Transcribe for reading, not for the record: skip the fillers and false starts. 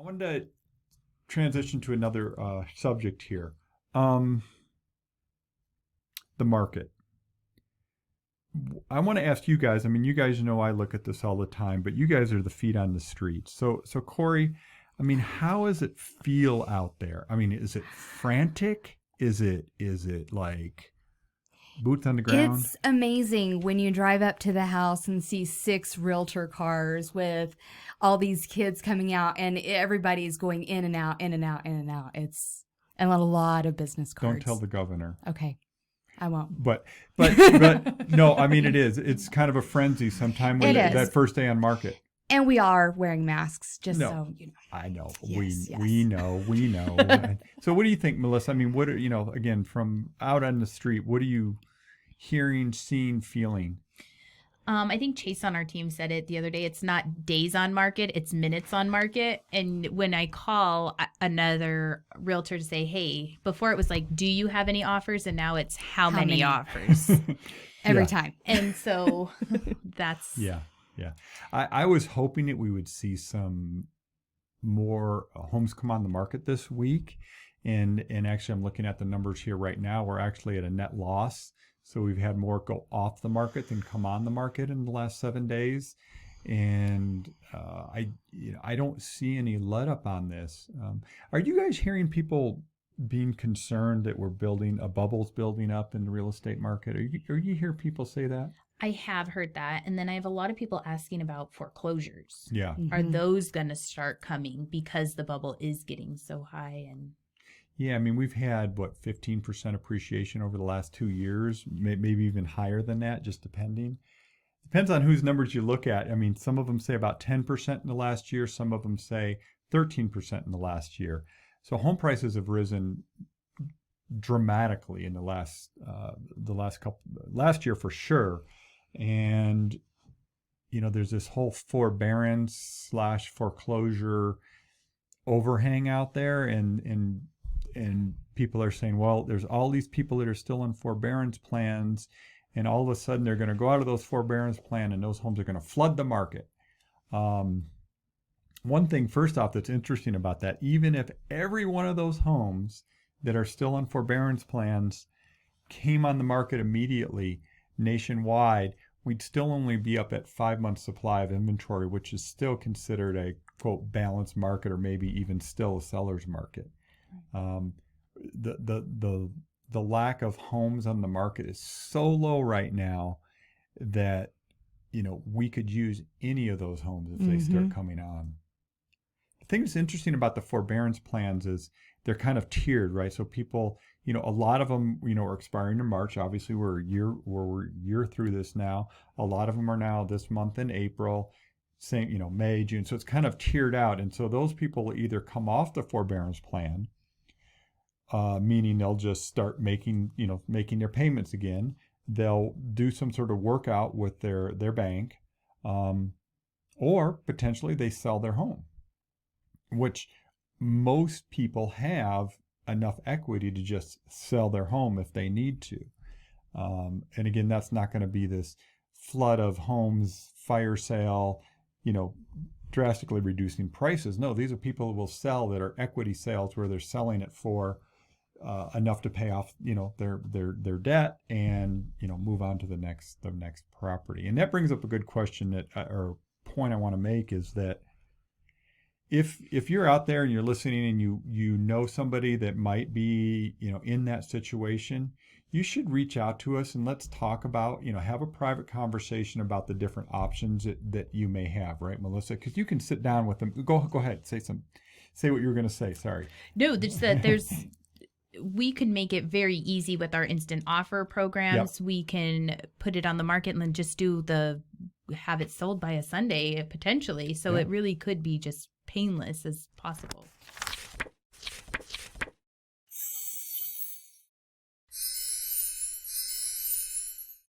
wanted to transition to another subject here. The market. I want to ask you guys, I mean, you guys know I look at this all the time, but you guys are the feet on the street. So Corey, I mean, how does it feel out there? I mean, is it frantic? Is it like boots on the ground? It's amazing when you drive up to the house and see 6 realtor cars with all these kids coming out and everybody's going in and out, in and out, in and out. It's a lot of business cards. Don't tell the governor. Okay. I won't. But no, I mean, it is. It's kind of a frenzy sometime when that first day on market. And we are wearing masks, so you know. I know. Yes, we know. So what do you think, Melissa? I mean, what are, again, from out on the street, what are you hearing, seeing, feeling? I think Chase on our team said it the other day. It's not days on market, it's minutes on market. And when I call another realtor to say, hey, before it was like, do you have any offers? And now it's how many offers every time. And so that's. Yeah. I was hoping that we would see some more homes come on the market this week. And actually, I'm looking at the numbers here right now. We're actually at a net loss. So we've had more go off the market than come on the market in the last 7 days. And I don't see any let up on this. Are you guys hearing people being concerned that a bubble's building up in the real estate market? Are you hear people say that? I have heard that. And then I have a lot of people asking about foreclosures. Yeah. Mm-hmm. Are those going to start coming because the bubble is getting so high? And yeah, I mean, we've had, 15% appreciation over the last 2 years, maybe even higher than that, just depending. Depends on whose numbers you look at. I mean, some of them say about 10% in the last year. Some of them say 13% in the last year. So home prices have risen dramatically in the last year for sure. And, there's this whole forbearance / foreclosure overhang out there. And people are saying, well, there's all these people that are still in forbearance plans, and all of a sudden they're going to go out of those forbearance plan and those homes are going to flood the market. One thing, first off, that's interesting about that, even if every one of those homes that are still on forbearance plans came on the market immediately nationwide, we'd still only be up at 5 months supply of inventory, which is still considered a, quote, balanced market, or maybe even still a seller's market. The lack of homes on the market is so low right now that we could use any of those homes if they start coming on. The thing that's interesting about the forbearance plans is they're kind of tiered, right? So people, a lot of them, are expiring in March. Obviously, we're a year through this now. A lot of them are now this month in April. Same, May, June. So it's kind of tiered out, and so those people will either come off the forbearance plan. Meaning they'll just start making their payments again. They'll do some sort of workout with their bank, or potentially they sell their home, which most people have enough equity to just sell their home if they need to. And again, that's not going to be this flood of homes, fire sale, drastically reducing prices. No, these are people who will sell that are equity sales where they're selling it for enough to pay off, their debt and, move on to the next property. And that brings up a good question or point I want to make is that if you're out there and you're listening and you know somebody that might be, in that situation, you should reach out to us and let's talk about, have a private conversation about the different options that you may have, right, Melissa? Because you can sit down with them. Go ahead, say what you were going to say. Sorry. No, we can make it very easy with our instant offer programs. Yep. We can put it on the market and then just have it sold by a Sunday potentially. So It really could be just painless as possible.